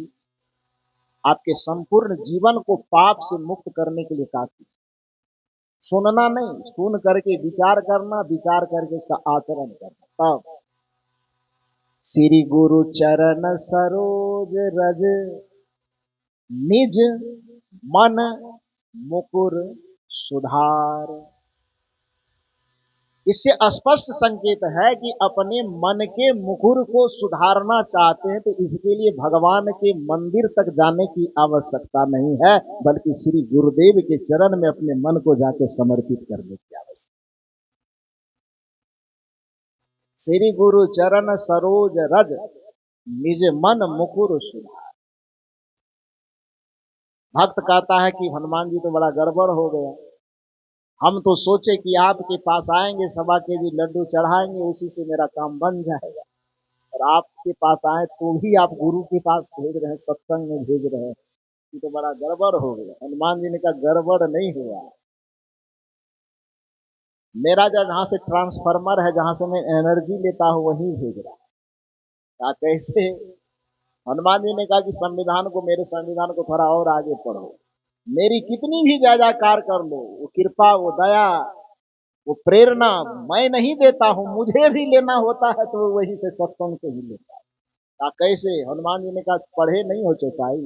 आपके संपूर्ण जीवन को पाप से मुक्त करने के लिए काफी। सुनना नहीं, सुन करके विचार करना, विचार करके इसका आचरण करना। तब श्री गुरु चरण सरोज रज निज मन मुकुर सुधार। इससे स्पष्ट संकेत है कि अपने मन के मुकुर को सुधारना चाहते हैं तो इसके लिए भगवान के मंदिर तक जाने की आवश्यकता नहीं है, बल्कि श्री गुरुदेव के चरण में अपने मन को जाके समर्पित करने की आवश्यकता। श्री गुरु चरण सरोज रज निज मन मुकुर सुधार। भक्त कहता है कि हनुमान जी तो बड़ा गड़बड़ हो गया, हम तो सोचे कि आपके पास आएंगे, 1.25 kg लड्डू चढ़ाएंगे, उसी से मेरा काम बन जाएगा, और आपके पास आए तो भी आप गुरु के पास भेज रहे हैं, सत्संग में भेज रहे हैं, ये तो बड़ा गड़बड़ हो गया। हनुमान जी ने कहा गड़बड़ नहीं हुआ, मेरा जहाँ से ट्रांसफार्मर है, जहां से मैं एनर्जी लेता हूं वहीं भेज रहा है। कहा कैसे? हनुमान जी ने कहा कि संविधान को, मेरे संविधान को थोड़ा और आगे पढ़ो, मेरी कितनी भी जय-जयकार कर लो, वो कृपा, वो दया, वो प्रेरणा मैं नहीं देता हूं, मुझे भी लेना होता है तो वही से सत्संग से ही लेता है। कहा कैसे? हनुमान जी ने कहा पढ़े नहीं हो चौपाई,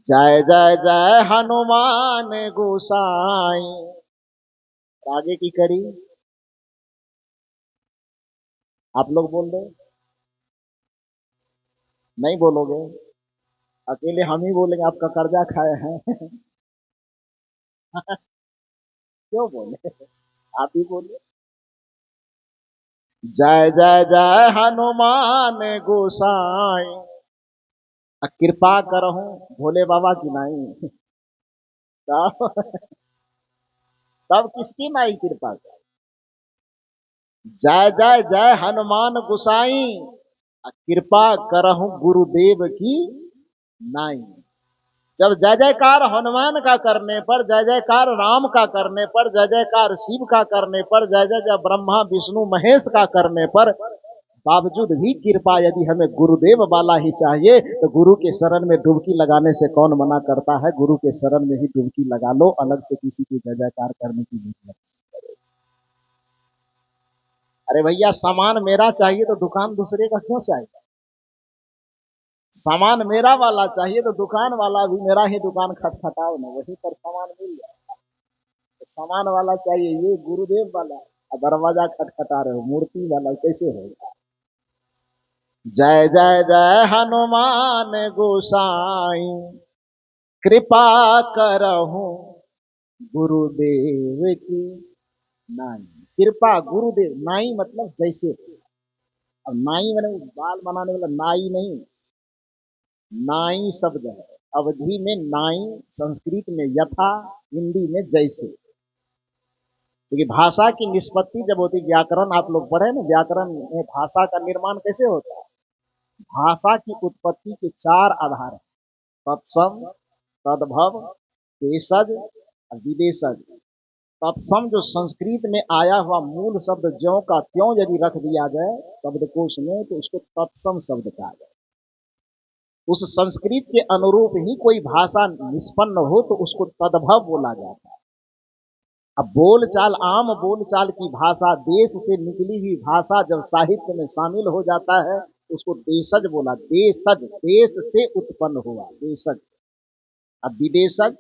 जय जय जय हनुमान गोसाई। आगे की कड़ी आप लोग बोल दो, नहीं बोलोगे, अकेले हम ही बोलेंगे, आपका कर्जा खाए हैं। क्यों बोले, आप ही बोले। जय जय जय हनुमान गोसाई, कृपा करहूं भोले बाबा की नाई। तब किसकी नाई कृपा कर? जय जय जय हनुमान गोसाई, कृपा करहूं गुरुदेव की नाई। जब जय जयकार हनुमान का करने पर, जय जयकार राम का करने पर, जय जयकार शिव का करने पर, जय जय जय ब्रह्मा विष्णु महेश का करने पर, बावजूद भी कृपा यदि हमें गुरुदेव वाला ही चाहिए तो गुरु के शरण में डुबकी लगाने से कौन मना करता है? गुरु के शरण में ही डुबकी लगा लो, अलग से किसी की जय जयकार करने की जरूरत। अरे भैया सामान मेरा चाहिए तो दुकान दूसरे का क्यों चाहिए? सामान मेरा वाला चाहिए तो दुकान वाला भी मेरा ही दुकान खटखटाओ ना, वहीं पर सामान मिल जाए। तो सामान वाला चाहिए, ये गुरुदेव वाला, दरवाजा खटखटा रहे हो, मूर्ति वाला कैसे होगा? जय जय जय हनुमान गोसाई, कृपा करहूं गुरुदेव की नाई। कृपा गुरुदेव, नाई मतलब जैसे। अब नाई मैंने बाल बनाने वाला नाई नहीं, नाई शब्द है अवधि में नाई, संस्कृत में यथा, हिंदी में जैसे। क्योंकि भाषा की निष्पत्ति जब होती, व्याकरण आप लोग पढ़े ना, व्याकरण में भाषा का निर्माण कैसे होता है? भाषा की उत्पत्ति के 4 आधार है, तत्सम, तद्भव, देशज और विदेशज। तत्सम जो संस्कृत में आया हुआ मूल शब्द ज्यों का त्यों यदि रख दिया जाए शब्दकोश में तो उसको तत्सम शब्द कहा जाए। उस संस्कृत के अनुरूप ही कोई भाषा निष्पन्न हो तो उसको तद्भव बोला जाता है। अब बोलचाल, आम बोलचाल की भाषा, देश से निकली हुई भाषा जब साहित्य में शामिल हो जाता है तो उसको देशज बोला। देशज, देश से उत्पन्न हुआ, देशज। अब विदेशज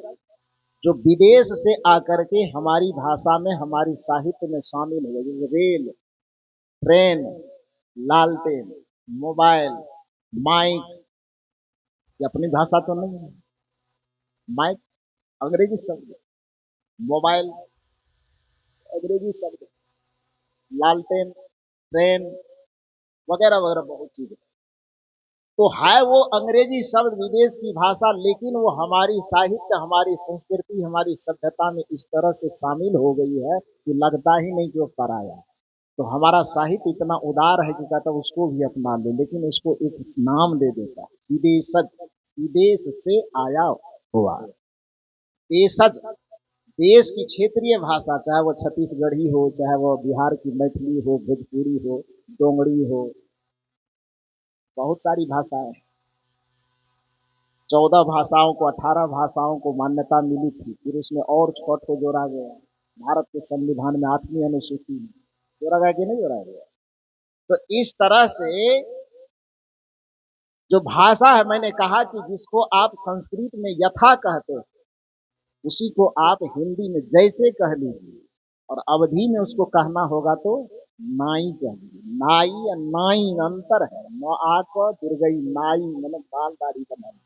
जो विदेश से आकर के हमारी भाषा में, हमारी साहित्य में शामिल हुए, जैसे रेल, ट्रेन, लालटेन, मोबाइल, माइक, ये अपनी भाषा तो नहीं है। माइक अंग्रेजी शब्द, मोबाइल अंग्रेजी शब्द, लालटेन, ट्रेन वगैरह वगैरह बहुत चीजें। तो है वो अंग्रेजी शब्द, विदेश की भाषा, लेकिन वो हमारी साहित्य, हमारी संस्कृति, हमारी सभ्यता में इस तरह से शामिल हो गई है कि लगता ही नहीं कि वो पराया है। तो हमारा साहित्य इतना उदार है कि कहता उसको भी अपना ले, लेकिन उसको एक नाम दे देता है, विदेशज, विदेश से आया हुआ। देशज देश की क्षेत्रीय भाषा, चाहे वो छत्तीसगढ़ी हो, चाहे वो बिहार की मैथिली हो, भोजपुरी हो, डोंगरी हो, बहुत सारी भाषाएं। 14 भाषाओं को, 18 भाषाओं को मान्यता मिली थी, फिर उसमें और 6 ठो जोड़ा गया भारत के संविधान में 8वीं अनुसूची में। जोड़ा गया कि नहीं जोड़ा गया? तो इस तरह से जो भाषा है, मैंने कहा कि जिसको आप संस्कृत में यथा कहते हैं, उसी को आप हिंदी में जैसे कह लीजिए, और अवधि में उसको कहना होगा तो नाई कह लीजिए। नाई या नाई अंतर है। नौ आक दीर्घई नाई, मतलब बाल दाढ़ी बनाना।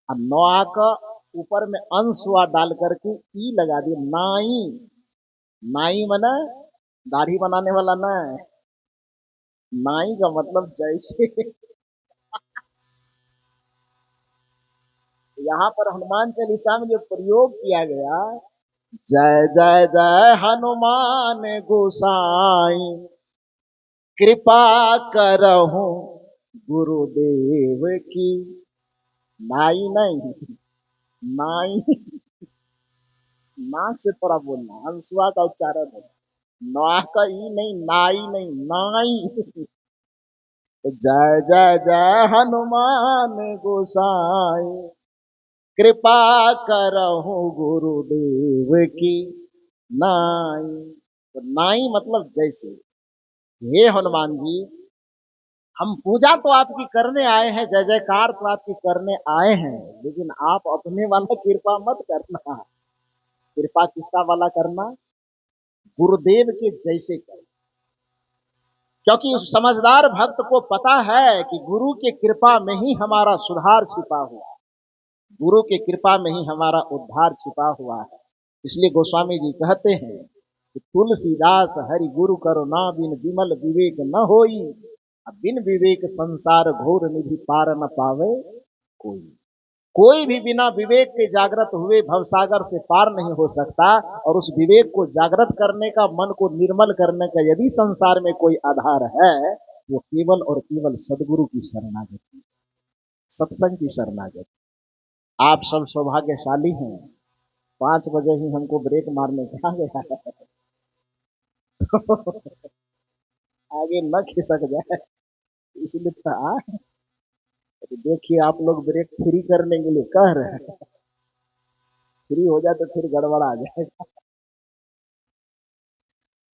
अब नौ आक ऊपर में अंश हुआ डाल करके ई लगा दिए, नाई। नाई मना दाढ़ी बनाने वाला ना है। नाई का मतलब जैसे। यहाँ पर हनुमान चालीसा में जो प्रयोग किया गया, जय जय जय हनुमान गोसाई, कृपा करहु गुरुदेव की। नाई नहीं, नाई नाक से थोड़ा बोलना, हंसुआ का उच्चारण है। ना का ई नहीं, नाई नहीं, नाई। जय जय जय हनुमान गोसाई, कृपा करहु गुरुदेव की। नाई, तो नाई मतलब जैसे। हे हनुमान जी, हम पूजा तो आपकी करने आए हैं, जय जयकार तो आपकी करने आए हैं, लेकिन आप अपने वाला कृपा मत करना। कृपा किसका वाला करना? गुरुदेव के जैसे कर। क्योंकि उस समझदार भक्त को पता है कि गुरु के कृपा में ही हमारा सुधार छिपा हुआ है, गुरु के कृपा में ही हमारा उद्धार छिपा हुआ है। इसलिए गोस्वामी जी कहते हैं कि तुलसीदास हरि गुरु करुणा बिन विमल विवेक न होई, बिन विवेक संसार घोर निधि पार न पावे कोई। कोई भी बिना विवेक के जागृत हुए भवसागर से पार नहीं हो सकता। और उस विवेक को जागृत करने का, मन को निर्मल करने का यदि संसार में कोई आधार है, वो केवल और केवल सदगुरु की शरणागति, सत्संग की शरणागति। आप सब सौभाग्यशाली हैं। 5 बजे ही हमको ब्रेक मारने कहा गया है। आगे न खिसक जाए, इसलिए था। तो देखिए, आप लोग ब्रेक फ्री करने के लिए कह रहे हैं, फ्री हो जाए तो फिर गड़बड़ आ जाए।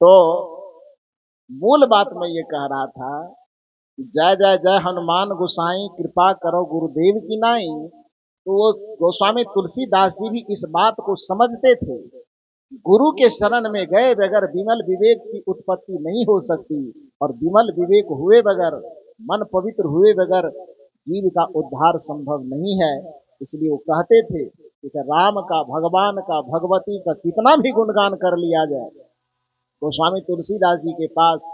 तो मूल बात मैं ये कह रहा था, जय जय जय हनुमान गोसाई, कृपा करो गुरुदेव की नाई। तो वो गोस्वामी तुलसीदास जी भी इस बात को समझते थे। गुरु के शरण में गए बगैर विमल विवेक की उत्पत्ति नहीं हो सकती, और विमल विवेक हुए बगैर, मन पवित्र हुए बगैर जीव का उद्धार संभव नहीं है। इसलिए वो कहते थे कि राम का, भगवान का, भगवती का कितना भी गुणगान कर लिया जाए, गोस्वामी तुलसीदास जी के पास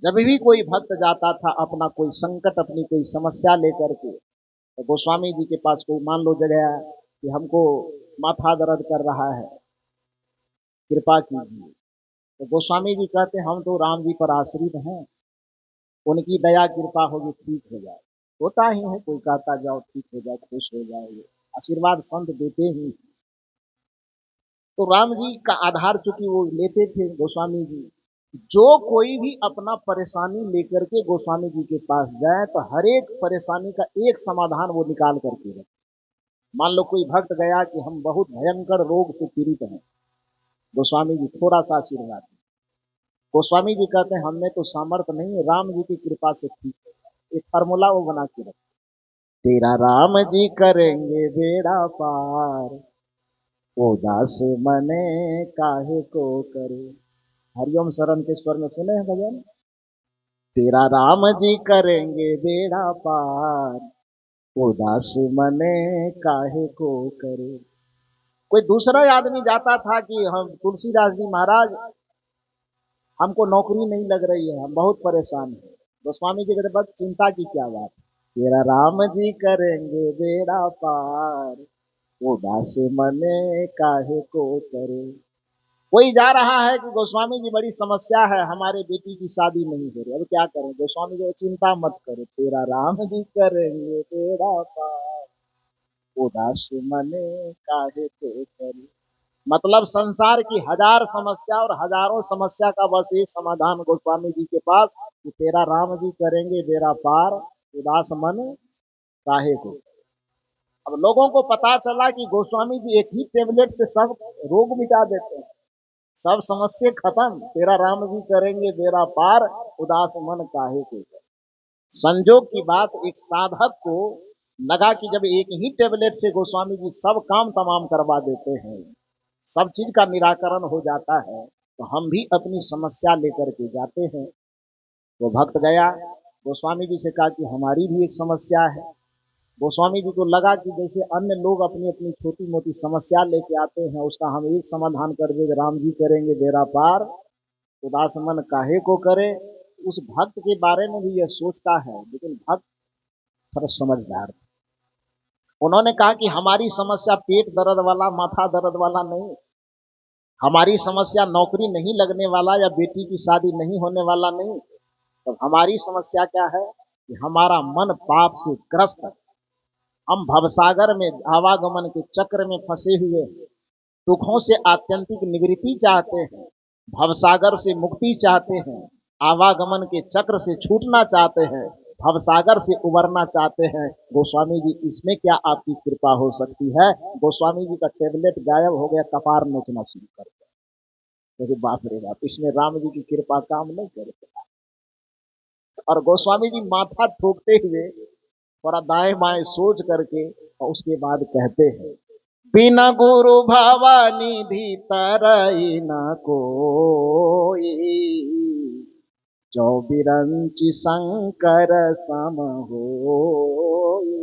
जब भी कोई भक्त जाता था अपना कोई संकट, अपनी कोई समस्या लेकर के, तो गोस्वामी जी के पास कोई मान लो जगह कि हमको माथा दर्द कर रहा है, कृपा कीजिए, तो गोस्वामी जी कहते हम तो राम जी पर आश्रित हैं, उनकी दया कृपा होगी ठीक हो जाए। होता ही है, कोई कहता जाओ ठीक हो जाए, खुश हो जाएंगे, आशीर्वाद संत देते ही। तो राम जी का आधार चूंकि वो लेते थे गोस्वामी जी, जो कोई भी अपना परेशानी लेकर के गोस्वामी जी के पास जाए, तो हर एक परेशानी का एक समाधान वो निकाल करके रखे। मान लो कोई भक्त गया कि हम बहुत भयंकर रोग से पीड़ित हैं, गोस्वामी जी थोड़ा सा आशीर्वाद दें। गोस्वामी जी कहते हैं हमें तो सामर्थ्य नहीं है, राम जी की कृपा से ठीक है। एक फार्मूला वो बना के रखे, तेरा राम जी करेंगे बेड़ा पार, उदास मने काहे को करे। हरिओम शरण के स्वर में सुने हैं भजन, तेरा राम जी करेंगे बेड़ा पार, उदास मने काहे को करे। कोई दूसरा आदमी जाता था कि हम तुलसीदास जी महाराज, हमको नौकरी नहीं लग रही है, हम बहुत परेशान हैं। गोस्वामी जी कहते बस चिंता की क्या बात, तेरा राम जी करेंगे बेड़ा पार, उदास मने काहे को करे। कोई जा रहा है कि गोस्वामी जी बड़ी समस्या है, हमारे बेटी की शादी नहीं हो रही, अब क्या करें? गोस्वामी जी चिंता मत करो, तेरा राम जी करेंगे बेड़ा पार, उदास मने काहे को करे। मतलब संसार की हजार समस्या और हजारों समस्या का बस एक समाधान गोस्वामी जी के पास कि तेरा राम जी करेंगे बेड़ा पार, उदास मन काहे को। अब लोगों को पता चला कि गोस्वामी जी एक ही टेबलेट से सब रोग मिटा देते हैं, सब समस्या खत्म, तेरा राम जी करेंगे बेड़ा पार, उदास मन काहे को। संजोग की बात, एक साधक को लगा कि जब एक ही टेबलेट से गोस्वामी जी सब काम तमाम करवा देते हैं, सब चीज का निराकरण हो जाता है, तो हम भी अपनी समस्या लेकर के जाते हैं। वो भक्त गया, गोस्वामी जी से कहा कि हमारी भी एक समस्या है। गोस्वामी जी को लगा कि जैसे अन्य लोग अपनी अपनी छोटी मोटी समस्या लेके आते हैं, उसका हम एक समाधान कर देंगे, राम जी करेंगे बेड़ा पार, उदास मन काहे को करे। उस भक्त के बारे में भी यह सोचता है, लेकिन भक्त थोड़ा समझदार। उन्होंने कहा कि हमारी समस्या पेट दर्द वाला, माथा दर्द वाला नहीं, हमारी समस्या नौकरी नहीं लगने वाला या बेटी की शादी नहीं होने वाला नहीं। तो हमारी समस्या क्या है कि हमारा मन पाप से ग्रस्त है, हम भवसागर में आवागमन के चक्र में फंसे हुए हैं, दुखों से आत्यंतिक निवृत्ति चाहते हैं, भवसागर से मुक्ति चाहते हैं, आवागमन के चक्र से छूटना चाहते हैं, भवसागर से उबरना चाहते हैं। गोस्वामी जी इसमें क्या आपकी कृपा हो सकती है। गोस्वामी जी का टेबलेट गायब हो गया, कपार नोचना शुरू कर दिया। तो बाप रे बाप, इसमें राम जी की कृपा काम नहीं करती। और गोस्वामी जी माथा ठोकते हुए थोड़ा दाएं बाएं सोच करके और उसके बाद कहते हैं, बिना गुरु भवानिधि तरई न कोई, जो बिरंचि शंकर सम होई।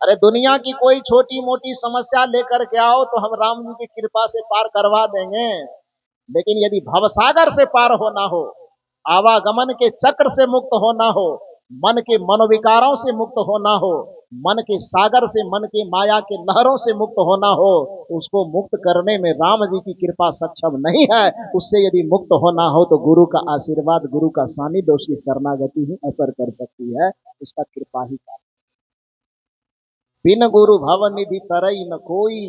अरे दुनिया की कोई छोटी मोटी समस्या लेकर के आओ तो हम राम जी की कृपा से पार करवा देंगे, लेकिन यदि भवसागर से पार होना हो, आवागमन के चक्र से मुक्त होना हो, मन के मनोविकारों से मुक्त होना हो, मन के सागर से, मन के माया के लहरों से मुक्त होना हो, तो उसको मुक्त करने में राम जी की कृपा सक्षम नहीं है। उससे यदि मुक्त होना हो तो गुरु का आशीर्वाद, गुरु का सानिध्य, उसकी शरणागति ही असर कर सकती है, उसका कृपा ही का। बिन गुरु भव निधि तरई न कोई,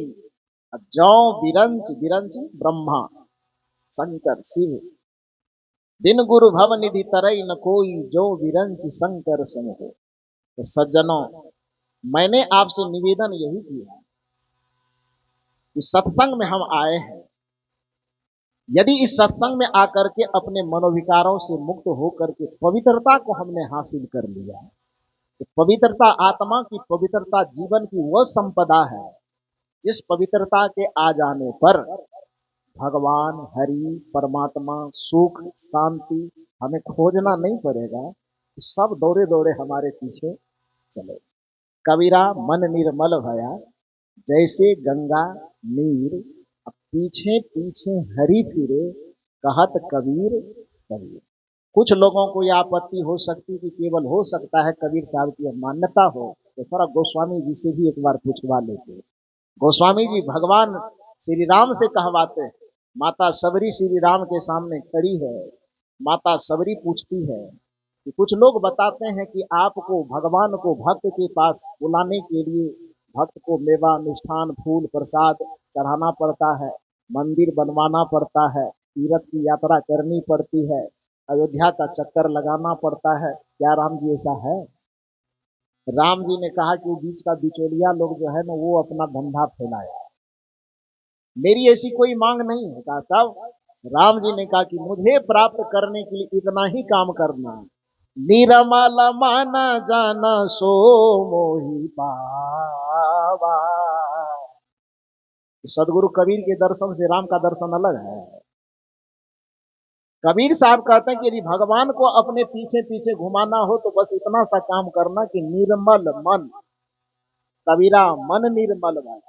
जौ बिरंच, बिरंच ब्रह्मा शंकर शिव, बिन गुरु भव निधि तरई न कोई, जो विरंच शंकर सम हो। तो सज्जनों, मैंने आपसे निवेदन यही किया कि सत्संग में हम आए हैं, यदि इस सत्संग में आकर के अपने मनोविकारों से मुक्त होकर के पवित्रता को हमने हासिल कर लिया, तो पवित्रता, आत्मा की पवित्रता जीवन की वह संपदा है जिस पवित्रता के आ जाने पर भगवान, हरि, परमात्मा, सुख, शांति हमें खोजना नहीं पड़ेगा, तो सब दौड़े दौड़े हमारे पीछे चले। कबीरा मन निर्मल भया, जैसे गंगा नीर, अब पीछे पीछे हरि फिरे, कहत कबीर कबीर। कुछ लोगों को यह आपत्ति हो सकती कि केवल हो सकता है कबीर साहब की मान्यता हो, तो थोड़ा गोस्वामी जी से भी एक बार पूछवा लेते। गोस्वामी जी भगवान श्री राम से कहवाते हैं, माता सबरी श्री राम के सामने खड़ी है, माता सबरी पूछती है कि कुछ लोग बताते हैं कि आपको, भगवान को भक्त के पास बुलाने के लिए भक्त को मेवा, मिष्ठान, फूल, प्रसाद चढ़ाना पड़ता है, मंदिर बनवाना पड़ता है, तीर्थ की यात्रा करनी पड़ती है, अयोध्या का चक्कर लगाना पड़ता है। क्या राम जी ऐसा है? राम जी ने कहा कि वो बीच का बिचौलिया लोग जो है ना, वो अपना धंधा फैलाया, मेरी ऐसी कोई मांग नहीं है। कहा तब राम जी ने कहा कि मुझे प्राप्त करने के लिए इतना ही काम करना, निरमल माना जाना सो मोहि पावा। सदगुरु कबीर के दर्शन से राम का दर्शन अलग है। कबीर साहब कहते हैं कि यदि भगवान को अपने पीछे पीछे घुमाना हो तो बस इतना सा काम करना कि निर्मल मन, कबीरा मन निर्मल मन,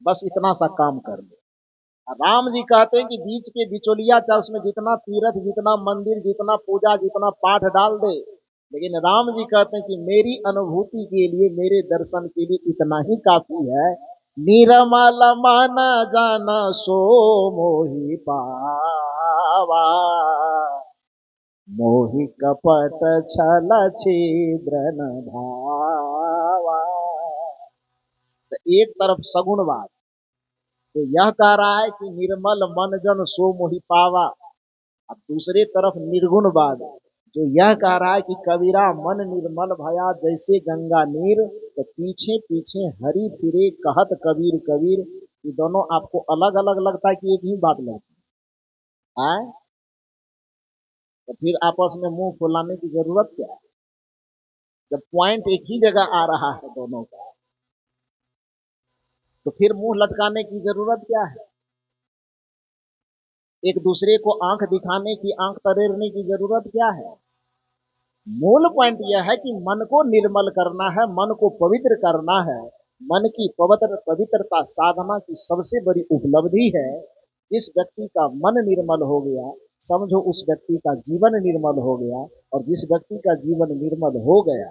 बस इतना सा काम कर ले। राम जी कहते हैं कि बीच के बिचौलिया चाहे उसमें जितना तीर्थ, जितना मंदिर, जितना पूजा, जितना पाठ डाल दे, लेकिन राम जी कहते हैं कि मेरी अनुभूति के लिए, मेरे दर्शन के लिए इतना ही काफी है। निरमल मन जाना सो मोहि पावा, मोहि कपट छल छिद्र न भावा। तो एक तरफ सगुण बात, तो यह कह रहा है कि निर्मल मन जन सो मोहि पावा। अब दूसरे तरफ निर्गुणवाद जो यह कह रहा है कि कबीरा मन निर्मल भया जैसे गंगा नीर, तो पीछे पीछे हरि फिरे कहत कबीर कबीर। ये दोनों आपको अलग अलग लगता है कि एक ही बात लगती है? तो फिर आपस में मुंह फुलाने की जरूरत क्या है? जब पॉइंट एक ही जगह आ रहा है दोनों का, तो फिर मुंह लटकाने की जरूरत क्या है? एक दूसरे को आंख दिखाने की, आंख तरेरने की जरूरत क्या है? मूल पॉइंट यह है कि मन को निर्मल करना है, मन को पवित्र करना है। मन की पवित्रता साधना की सबसे बड़ी उपलब्धि है। जिस व्यक्ति का मन निर्मल हो गया, समझो उस व्यक्ति का जीवन निर्मल हो गया। और जिस व्यक्ति का जीवन निर्मल हो गया,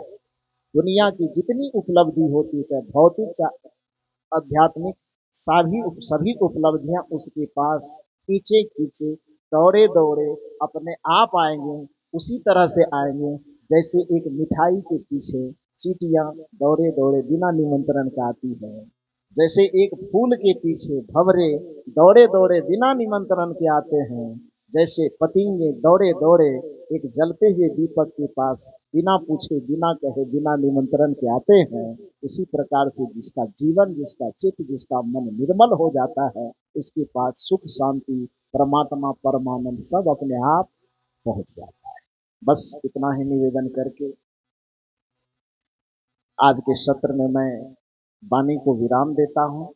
दुनिया की जितनी उपलब्धि होती है, चाहे भौतिक चाहे आध्यात्मिक, सभी उपलब्धियां उसके पास खींचे खींचे, दौड़े दौड़े अपने आप आएंगे। उसी तरह से आएंगे जैसे एक मिठाई के पीछे चींटियां दौड़े दौड़े बिना निमंत्रण के आती है, जैसे एक फूल के पीछे भंवरे दौड़े दौड़े बिना निमंत्रण के आते हैं, जैसे पतंगे दौड़े दौड़े एक जलते हुए दीपक के पास बिना पूछे बिना कहे बिना निमंत्रण के आते हैं। उसी प्रकार से जिसका जीवन, जिसका चित्त, जिसका मन निर्मल हो जाता है, उसके पास सुख शांति परमात्मा परमानंद सब अपने आप पहुंच जाता है। बस इतना ही निवेदन करके आज के सत्र में मैं वाणी को विराम देता हूं।